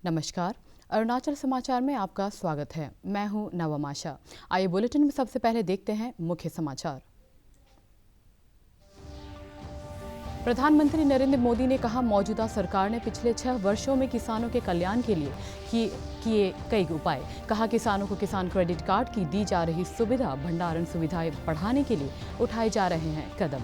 नमस्कार। अरुणाचल समाचार में आपका स्वागत है। मैं हूं नवम आशा। आइए बुलेटिन में सबसे पहले देखते हैं मुख्य समाचार। प्रधानमंत्री नरेंद्र मोदी ने कहा, मौजूदा सरकार ने पिछले 6 वर्षों में किसानों के कल्याण के लिए किए कई उपाय। कहा, किसानों को किसान क्रेडिट कार्ड की दी जा रही सुविधा, भंडारण सुविधाएं बढ़ाने के लिए उठाए जा रहे हैं कदम।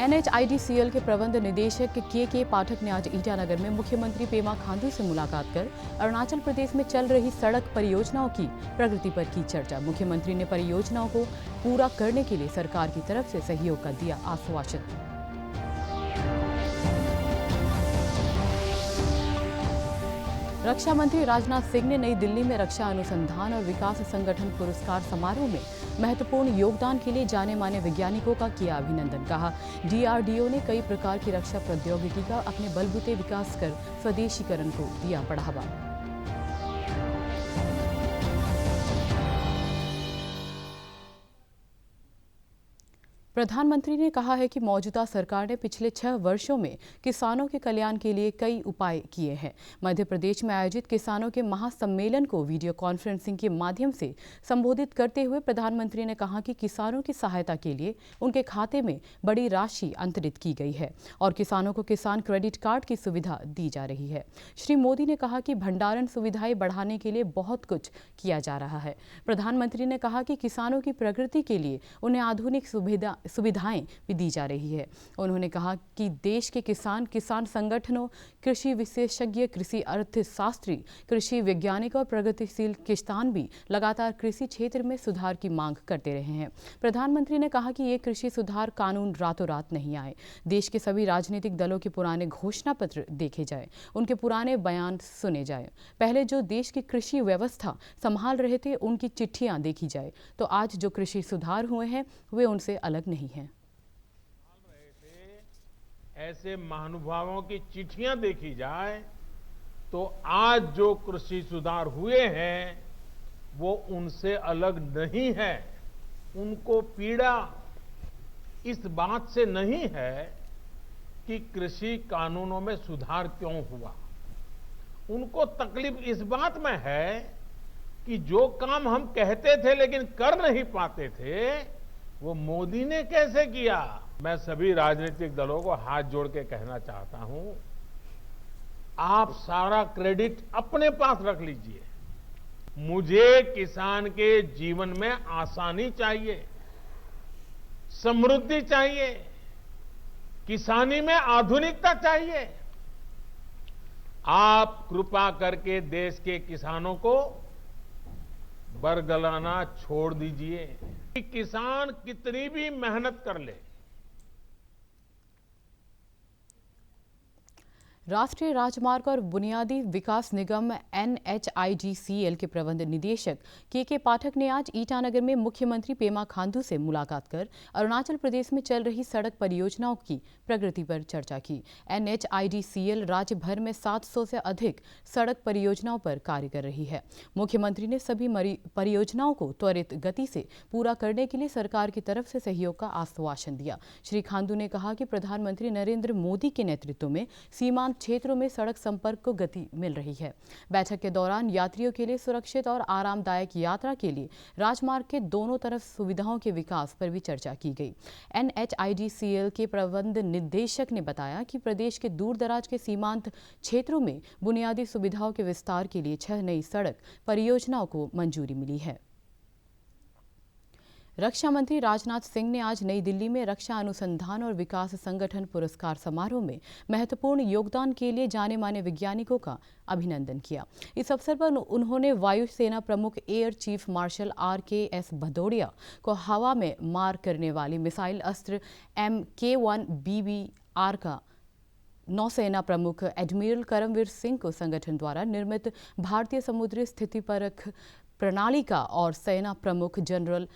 NHIDCL के प्रबंध निदेशक के पाठक ने आज ईटानगर में मुख्यमंत्री पेमा खांडू से मुलाकात कर अरुणाचल प्रदेश में चल रही सड़क परियोजनाओं की प्रगति पर की चर्चा। मुख्यमंत्री ने परियोजनाओं को पूरा करने के लिए सरकार की तरफ से सहयोग का दिया आश्वासन। रक्षा मंत्री राजनाथ सिंह ने नई दिल्ली में रक्षा अनुसंधान और विकास संगठन पुरस्कार समारोह में महत्वपूर्ण योगदान के लिए जाने माने वैज्ञानिकों का किया अभिनंदन। कहा, DRDO ने कई प्रकार की रक्षा प्रौद्योगिकी का अपने बलबूते विकास कर स्वदेशीकरण को दिया बढ़ावा। प्रधानमंत्री ने कहा है कि मौजूदा सरकार ने पिछले 6 वर्षों में किसानों के कल्याण के लिए कई उपाय किए हैं। मध्य प्रदेश में आयोजित किसानों के महासम्मेलन को वीडियो कॉन्फ्रेंसिंग के माध्यम से संबोधित करते हुए प्रधानमंत्री ने कहा कि किसानों की सहायता के लिए उनके खाते में बड़ी राशि अंतरित की गई है और किसानों को किसान क्रेडिट कार्ड की सुविधा दी जा रही है। श्री मोदी ने कहा कि भंडारण सुविधाएं बढ़ाने के लिए बहुत कुछ किया जा रहा है। प्रधानमंत्री ने कहा कि किसानों की प्रगति के लिए उन्हें आधुनिक सुविधाएं भी दी जा रही है। उन्होंने कहा कि देश के किसान संगठनों, कृषि विशेषज्ञ, कृषि अर्थशास्त्री, कृषि वैज्ञानिक और प्रगतिशील किसान भी लगातार कृषि क्षेत्र में सुधार की मांग करते रहे हैं। प्रधानमंत्री ने कहा कि ये कृषि सुधार कानून रातों रात नहीं आए। देश के सभी राजनीतिक दलों के पुराने घोषणा पत्र देखे जाए, उनके पुराने बयान सुने जाए। पहले जो देश की कृषि व्यवस्था संभाल रहे थे, उनकी चिट्ठियां देखी जाए तो आज जो कृषि सुधार हुए हैं वे उनसे अलग नहीं है। ऐसे महानुभावों की चिट्ठियां देखी जाए तो आज जो कृषि सुधार हुए हैं वो उनसे अलग नहीं है। उनको पीड़ा इस बात से नहीं है कि कृषि कानूनों में सुधार क्यों हुआ। उनको तकलीफ इस बात में है कि जो काम हम कहते थे लेकिन कर नहीं पाते थे, वो मोदी ने कैसे किया। मैं सभी राजनीतिक दलों को हाथ जोड़ के कहना चाहता हूं, आप सारा क्रेडिट अपने पास रख लीजिए। मुझे किसान के जीवन में आसानी चाहिए, समृद्धि चाहिए, किसानी में आधुनिकता चाहिए। आप कृपा करके देश के किसानों को बरगलाना छोड़ दीजिए। कि किसान कितनी भी मेहनत कर ले, राष्ट्रीय राजमार्ग और बुनियादी विकास निगम NHIDCL के प्रबंध निदेशक के पाठक ने आज ईटानगर में मुख्यमंत्री पेमा खांडू से मुलाकात कर अरुणाचल प्रदेश में चल रही सड़क परियोजनाओं की प्रगति पर चर्चा की। NHIDCL राज्य भर में 700 से अधिक सड़क परियोजनाओं पर कार्य कर रही है। मुख्यमंत्री ने सभी परियोजनाओं को त्वरित गति से पूरा करने के लिए सरकार की तरफ से सहयोग का आश्वासन दिया। श्री खांडू ने कहा कि प्रधानमंत्री नरेंद्र मोदी के नेतृत्व में सीमांत क्षेत्रों में सड़क संपर्क को गति मिल रही है। बैठक के दौरान यात्रियों के लिए सुरक्षित और आरामदायक यात्रा के लिए राजमार्ग के दोनों तरफ सुविधाओं के विकास पर भी चर्चा की गई। NHIDCL के प्रबंध निदेशक ने बताया कि प्रदेश के दूर दराज के सीमांत क्षेत्रों में बुनियादी सुविधाओं के विस्तार के लिए 6 नई सड़क परियोजनाओं को मंजूरी मिली है। रक्षा मंत्री राजनाथ सिंह ने आज नई दिल्ली में रक्षा अनुसंधान और विकास संगठन पुरस्कार समारोह में महत्वपूर्ण योगदान के लिए जाने माने वैज्ञानिकों का अभिनंदन किया। इस अवसर पर उन्होंने वायुसेना प्रमुख air chief marshal RKS Bhadauria को हवा में मार करने वाली मिसाइल अस्त्र MK1BBR का नौसेना प्रमुख एडमिरल करमवीर सिंह को संगठन द्वारा निर्मित भारतीय समुद्री स्थितिपरक प्रणाली का और सेना प्रमुख जनरल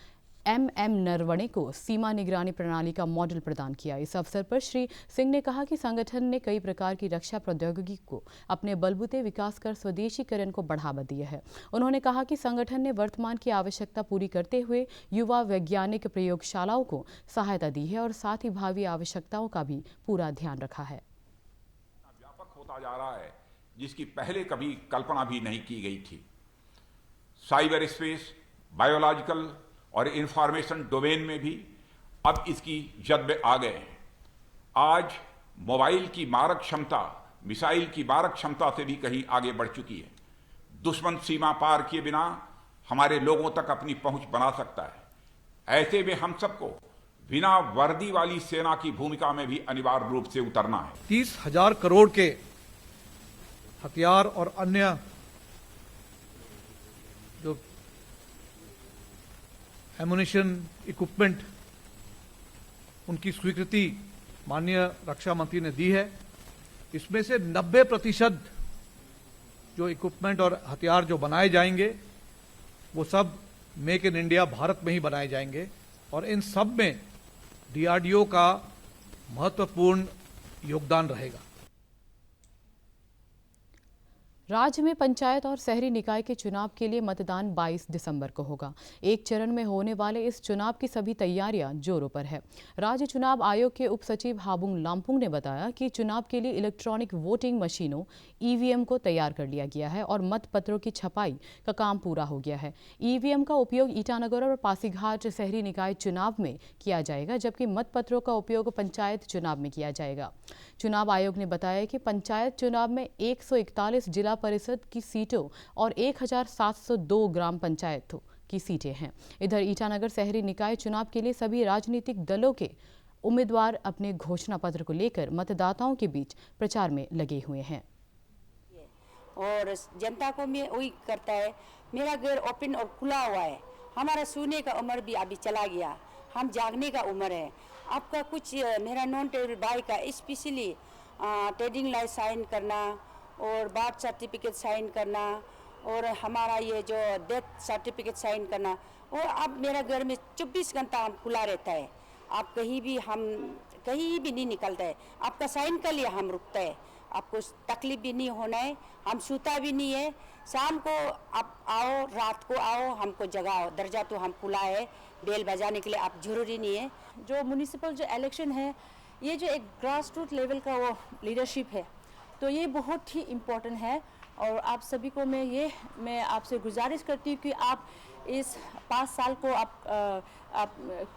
MM नरवणे को सीमा निगरानी प्रणाली का मॉडल प्रदान किया। इस अवसर पर श्री सिंह ने कहा कि संगठन ने कई प्रकार की रक्षा प्रौद्योगिकी को अपने बलबूते विकास कर स्वदेशीकरण को बढ़ावा दिया है। उन्होंने कहा कि संगठन ने वर्तमान की आवश्यकता पूरी करते हुए युवा वैज्ञानिक प्रयोगशालाओं को सहायता दी है और साथ ही भावी आवश्यकताओं का भी पूरा ध्यान रखा है। व्यापक होता जा रहा है जिसकी पहले कभी कल्पना भी नहीं की गई थी। साइबर स्पेस, बायोलॉजिकल और इंफॉर्मेशन डोमेन में भी अब इसकी जद में आ गए हैं। आज मोबाइल की मारक क्षमता मिसाइल की मारक क्षमता से भी कहीं आगे बढ़ चुकी है। दुश्मन सीमा पार किए बिना हमारे लोगों तक अपनी पहुंच बना सकता है। ऐसे में हम सबको बिना वर्दी वाली सेना की भूमिका में भी अनिवार्य रूप से उतरना है। 30,000 करोड़ के हथियार और अन्य जो एमुनिशन इक्विपमेंट उनकी स्वीकृति माननीय रक्षा मंत्री ने दी है। इसमें से 90% जो इक्विपमेंट और हथियार जो बनाए जाएंगे वो सब मेक इन इंडिया भारत में ही बनाए जाएंगे और इन सब में DRDO का महत्वपूर्ण योगदान रहेगा। राज्य में पंचायत और शहरी निकाय के चुनाव के लिए मतदान 22 दिसंबर को होगा। एक चरण में होने वाले इस चुनाव की सभी तैयारियां जोरों पर है। राज्य चुनाव आयोग के उप सचिव हाबुंग लामपुंग ने बताया कि चुनाव के लिए इलेक्ट्रॉनिक वोटिंग मशीनों EVM को तैयार कर लिया गया है और मतपत्रों की छपाई का काम पूरा हो गया है। EVM का उपयोग ईटानगर और पासीघाट शहरी निकाय चुनाव में किया जाएगा, जबकि मतपत्रों का उपयोग पंचायत चुनाव में किया जाएगा। चुनाव आयोग ने बताया कि पंचायत चुनाव में 141 जिला परिषद की सीटों और 1702 ग्राम पंचायतों की सीटें हैं। इधर ईटानगर शहरी निकाय चुनाव के लिए सभी राजनीतिक दलों के उम्मीदवार अपने घोषणा पत्र को लेकर मतदाताओं के बीच प्रचार में लगे हुए हैं और जनता को मैं वही करता है। मेरा घर ओपन और खुला हुआ है। हमारा सोने का उम्र भी अभी चला गया, हम जागने का उम्र है। आपका कुछ मेरा नॉन टेबल भाई का स्पेशली ट्रेडिंग लाइसेंस साइन करना और बर्थ सर्टिफिकेट साइन करना और हमारा ये जो डेथ सर्टिफिकेट साइन करना, और अब मेरा घर में 24 घंटा हम खुला रहता है। आप कहीं भी नहीं निकलता है। आपका साइन कर लिया हम रुकता है। आपको तकलीफ भी नहीं होना है, हम सूता भी नहीं है। शाम को आप आओ, रात को आओ, हमको जगाओ। दरजा तो हम खुला है, बेल बजाने के लिए आप जरूरी नहीं है। जो म्युनिसिपल जो इलेक्शन है, ये जो एक ग्रास रूट लेवल का वो लीडरशिप है, तो ये बहुत ही इम्पोर्टेंट है। और आप सभी को मैं आपसे गुजारिश करती हूँ कि आप इस 5 साल को आप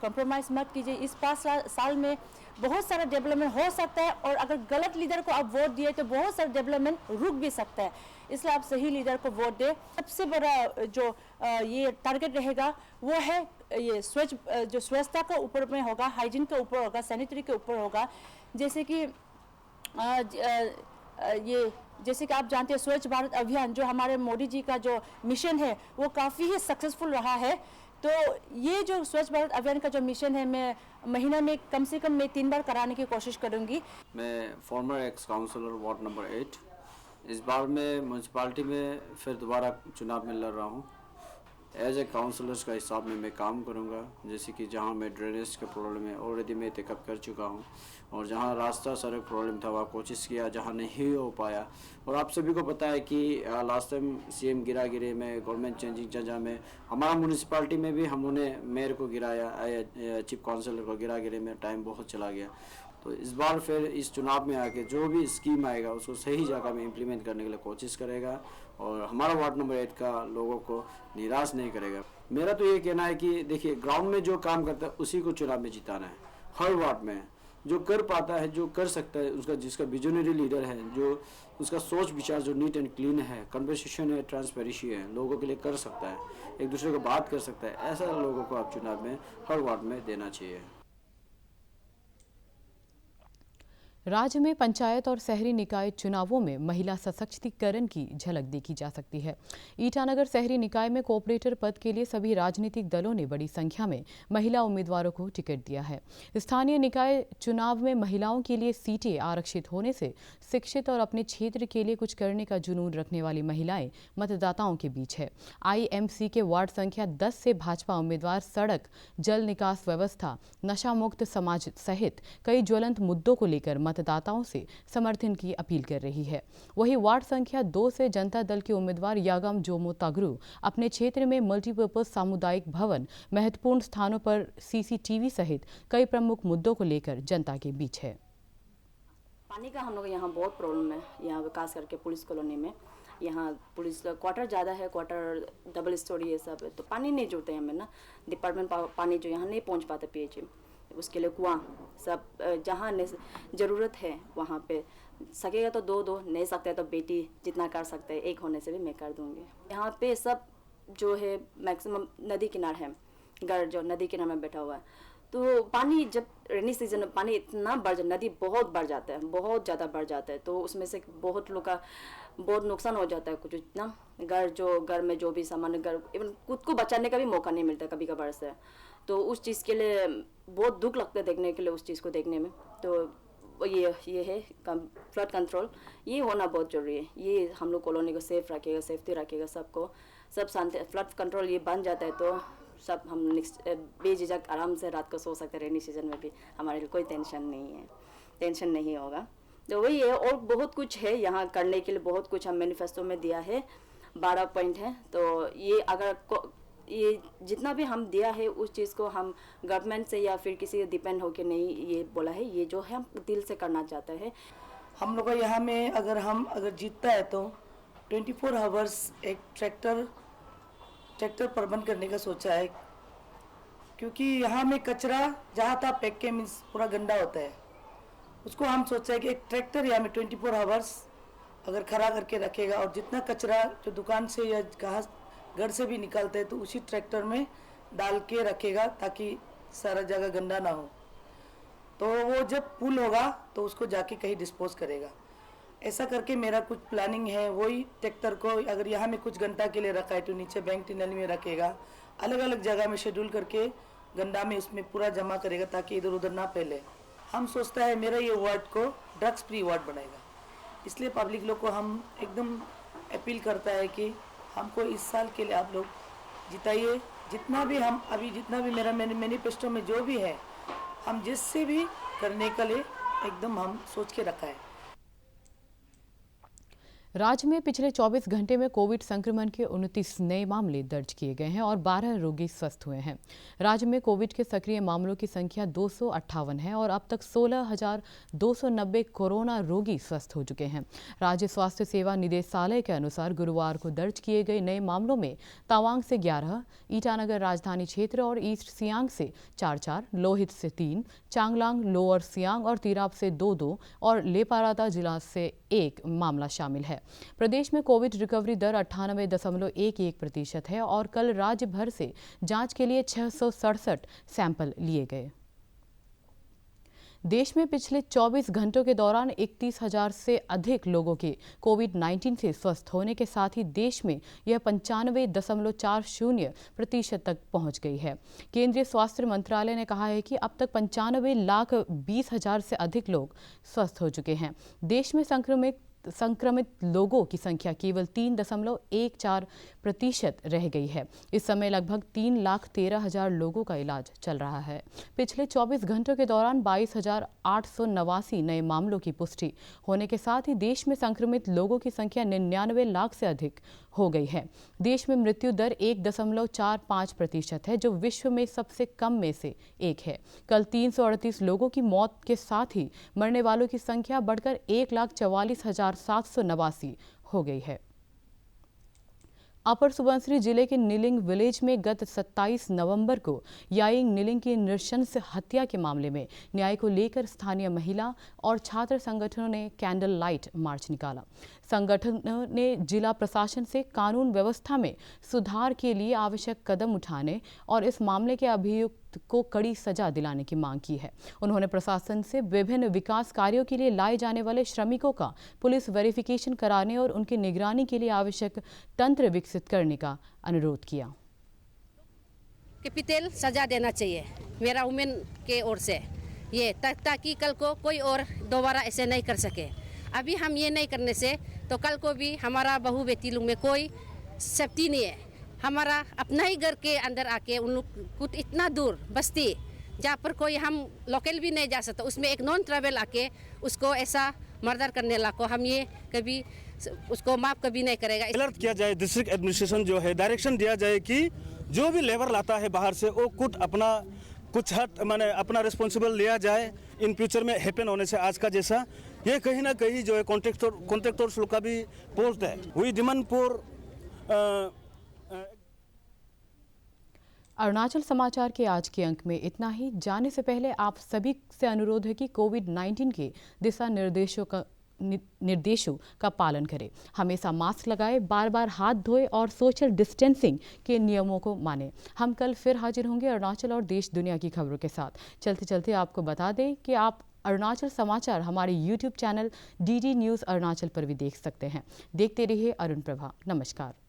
कंप्रोमाइज़ मत कीजिए। इस 5 साल में बहुत सारा डेवलपमेंट हो सकता है और अगर गलत लीडर को आप वोट दिए तो बहुत सारा डेवलपमेंट रुक भी सकता है। इसलिए आप सही लीडर को वोट दें। सबसे बड़ा जो ये टारगेट रहेगा वो है ये जो स्वच्छता के ऊपर में होगा, हाइजीन के ऊपर होगा, सैनिटरी के ऊपर होगा। जैसे कि आप जानते हैं स्वच्छ भारत अभियान जो हमारे मोदी जी का जो मिशन है वो काफ़ी ही सक्सेसफुल रहा है। तो ये जो स्वच्छ भारत अभियान का जो मिशन है, मैं महीना में कम से कम 3 बार कराने की कोशिश करूँगी। मैं farmer x counsellor ward number 8, इस बार मैं म्यूनसिपाल्टी में फिर दोबारा चुनाव में लड़ रहा हूँ। एज ए काउंसलर्स का हिसाब में मैं काम करूँगा। जैसे कि जहाँ मैं ड्रेनेज का प्रॉब्लम है ऑलरेडी मैं टेकअप कर चुका हूँ, और जहाँ रास्ता सड़क प्रॉब्लम था वहाँ कोशिश किया, जहाँ नहीं हो पाया। और आप सभी को पता है कि लास्ट टाइम CM गिरागिरी में गवर्नमेंट चेंजिंग जगह में हमारा म्यूनसिपाल्टी में भी हमने मेयर को गिराया, चीफ काउंसलर को गिरागिरी में टाइम बहुत चला गया। तो इस बार फिर इस चुनाव में आके जो भी स्कीम आएगा उसको सही जगह में इम्प्लीमेंट करने के लिए कोशिश करेगा और हमारा वार्ड नंबर 8 का लोगों को निराश नहीं करेगा। मेरा तो ये कहना है कि देखिए, ग्राउंड में जो काम करता है उसी को चुनाव में जिताना है। हर वार्ड में जो कर पाता है, जो कर सकता है, उसका जिसका विजनरी लीडर है, जो उसका सोच विचार जो नीट एंड क्लीन है, कन्वर्सेशन है, ट्रांसपेरेंसी है, लोगों के लिए कर सकता है, एक दूसरे को बात कर सकता है, ऐसा लोगों को आप चुनाव में हर वार्ड में देना चाहिए। राज्य में पंचायत और शहरी निकाय चुनावों में महिला सशक्तिकरण की झलक देखी जा सकती है। ईटानगर शहरी निकाय में कोऑपरेटर पद के लिए सभी राजनीतिक दलों ने बड़ी संख्या में महिला उम्मीदवारों को टिकट दिया है। स्थानीय निकाय चुनाव में महिलाओं के लिए सीटें आरक्षित होने से शिक्षित और अपने क्षेत्र के लिए कुछ करने का जुनून रखने वाली महिलाएं मतदाताओं के बीच है। आईएमसी के वार्ड संख्या 10 से भाजपा उम्मीदवार सड़क, जल निकास व्यवस्था, नशा मुक्त समाज सहित कई ज्वलंत मुद्दों को लेकर मतदाताओं से समर्थन की अपील कर रही है। वहीं वार्ड संख्या 2 से जनता दल के उम्मीदवार यागम जोमो तागरू अपने क्षेत्र में मल्टीपर्पज सामुदायिक भवन, महत्वपूर्ण स्थानों पर सीसीटीवी सहित कई प्रमुख मुद्दों को लेकर जनता के बीच है। पानी का हम लोग यहाँ बहुत प्रॉब्लम है। यहाँ विकास करके पुलिस कॉलोनी में यहाँ पुलिस क्वार्टर ज़्यादा है, क्वार्टर डबल स्टोरी ये सब है, तो पानी नहीं जुड़ते हमें ना। डिपार्टमेंट पानी जो यहाँ नहीं पहुँच पाते पीएचई, उसके लिए कुआं सब जहाँ ज़रूरत है वहाँ पे सकेगा तो दो नहीं सकते तो बेटी जितना कर सकते हैं, एक होने से भी मैं कर दूँगी। यहाँ पे सब जो है मैक्सिमम नदी किनारे है, घर जो नदी किनारे में बैठा हुआ है, तो पानी जब रेनी सीजन में पानी इतना नदी बहुत बढ़ जाता है, बहुत ज़्यादा बढ़ जाता है, तो उसमें से बहुत लोग का बहुत नुकसान हो जाता है। कुछ इतना घर में जो भी सामान, इवन खुद को बचाने का भी मौका नहीं मिलता कभी कभार से, तो उस चीज़ के लिए बहुत दुख लगता है देखने के लिए, उस चीज़ को देखने में। तो ये है फ्लड कंट्रोल, ये होना बहुत ज़रूरी है। ये हम लोग कॉलोनी को सेफ रखेगा, सेफ्टी रखेगा, सबको सब शांति। फ्लड कंट्रोल ये बन जाता है तो सब हम बेझिझक आराम से रात को सो सकते हैं। रेनी सीजन में भी हमारे लिए कोई टेंशन नहीं होगा। तो वही है, और बहुत कुछ है यहाँ करने के लिए, बहुत कुछ हम मैनिफेस्टो में दिया है, 12 पॉइंट है। तो ये अगर ये जितना भी हम दिया है उस चीज़ को हम गवर्नमेंट से या फिर किसी डिपेंड होके नहीं ये बोला है, ये जो है हम दिल से करना चाहते हैं। हम लोग यहाँ में अगर जीतता है तो 24 आवर्स एक ट्रैक्टर प्रबंध करने का सोचा है, क्योंकि यहाँ में कचरा जहाँ था फेंक के मीन्स पूरा गंदा होता है, उसको हम सोचा है कि एक ट्रैक्टर यहाँ में 24 आवर्स अगर खड़ा करके रखेगा और जितना कचरा जो दुकान से या घर से भी निकालते हैं तो उसी ट्रैक्टर में डाल के रखेगा ताकि सारा जगह गंदा ना हो। तो वो जब पुल होगा तो उसको जाके कहीं डिस्पोज करेगा। ऐसा करके मेरा कुछ प्लानिंग है। वही ट्रैक्टर को अगर यहाँ में कुछ घंटा के लिए रखा है तो नीचे बैंक टिनल में रखेगा, अलग अलग जगह में शेड्यूल करके गंदा में उसमें पूरा जमा करेगा ताकि इधर उधर ना फैले। हम सोचता है मेरा ये वार्ड को ड्रग्स फ्री वार्ड बनाएगा, इसलिए पब्लिक लोग को हम एकदम अपील करता है कि हमको इस साल के लिए आप लोग जिताइए। जितना भी मेरा मैनिफेस्टो में जो भी है हम जिससे भी करने के लिए एकदम हम सोच के रखा है। राज्य में पिछले 24 घंटे में कोविड संक्रमण के 29 नए मामले दर्ज किए गए हैं और 12 रोगी स्वस्थ हुए हैं। राज्य में कोविड के सक्रिय मामलों की संख्या 258 है और अब तक 16,290 कोरोना रोगी स्वस्थ हो चुके हैं। राज्य स्वास्थ्य सेवा निदेशालय के अनुसार गुरुवार को दर्ज किए गए नए मामलों में तवांग से 11, ईटानगर राजधानी क्षेत्र और ईस्ट सियांग से 4, लोहित से 3, चांगलांग, लोअर सियांग और तिराप से 2 और लेपारादा जिला से 1 मामला शामिल है। प्रदेश में कोविड रिकवरी दर 98.11% है और कल राज्य भर से जांच के लिए 667 सैंपल लिए गए। देश में पिछले 24 घंटों के दौरान 31,000 से अधिक लोगों के कोविड-19 से स्वस्थ होने के साथ ही देश में यह 95.40% तक पहुंच गई है। केंद्रीय स्वास्थ्य मंत्रालय ने कहा है कि अब तक 95,20,000 से अधिक लोग स्वस्थ हो चुके हैं। देश में संक्रमित लोगों की संख्या केवल 3.14% रह गई है। इस समय लगभग 3,13,000 लोगों का इलाज चल रहा है। पिछले 24 घंटों के दौरान 22,889 नए मामलों की पुष्टि होने के साथ ही देश में संक्रमित लोगों की संख्या 99 लाख से अधिक हो गई है। देश में मृत्यु दर 1.45% है, जो विश्व में सबसे कम में से एक है। कल 338 लोगों की मौत के साथ ही मरने वालों की संख्या बढ़कर 1,44,789 हो गई है। अपर सुबनसिरी जिले के निलिंग विलेज में गत 27 नवंबर को याइंग निलिंग की नृशंस हत्या के मामले में न्याय को लेकर स्थानीय महिला और छात्र संगठनों ने कैंडल लाइट मार्च निकाला। संगठन ने जिला प्रशासन से कानून व्यवस्था में सुधार के लिए आवश्यक कदम उठाने और इस मामले के अभियुक्त को कड़ी सजा दिलाने की मांग की है। उन्होंने प्रशासन से विभिन्न विकास कार्यों के लिए लाए जाने वाले श्रमिकों का पुलिस वेरिफिकेशन कराने और उनकी निगरानी के लिए आवश्यक तंत्र विकसित करने का अनुरोध किया। कैपिटल सजा देना चाहिए मेरा वुमेन के ओर से, ये ताकि कल को कोई और दोबारा ऐसे नहीं कर सके। अभी हम ये नहीं करने से तो कल को भी हमारा बहू बेटी लोग में कोई सेफ्टी नहीं है। हमारा अपना ही घर के अंदर आके उन लोग कुछ इतना दूर बस्ती जहाँ पर कोई हम लोकल भी नहीं जा सकता, उसमें एक नॉन ट्रैवल आके उसको ऐसा मर्डर करने ला को हम ये कभी उसको माफ कभी नहीं करेगा। अलर्ट किया जाए, डिस्ट्रिक्ट एडमिनिस्ट्रेशन जो है डायरेक्शन दिया जाए कि जो भी लेबर लाता है बाहर से वो कुछ हट माने अपना रिस्पॉन्सिबल लिया जाए। इन फ्यूचर में हैपन होने से आज का जैसा ये कहीं ना कहीं जो है कॉन्ट्रैक्टर्स लोग का भी पोस्ट है। वी डिमांड फॉर अरुणाचल समाचार के आज के अंक में इतना ही। जाने से पहले आप सभी से अनुरोध है कि कोविड-19 के दिशा निर्देशों का पालन करें, हमेशा मास्क लगाएं, बार बार हाथ धोएं और सोशल डिस्टेंसिंग के नियमों को मानें। हम कल फिर हाजिर होंगे अरुणाचल और देश दुनिया की खबरों के साथ। चलते चलते आपको बता दें कि आप अरुणाचल समाचार हमारे YouTube channel DD news Arunachal पर भी देख सकते हैं। देखते रहिए अरुण प्रभा। नमस्कार।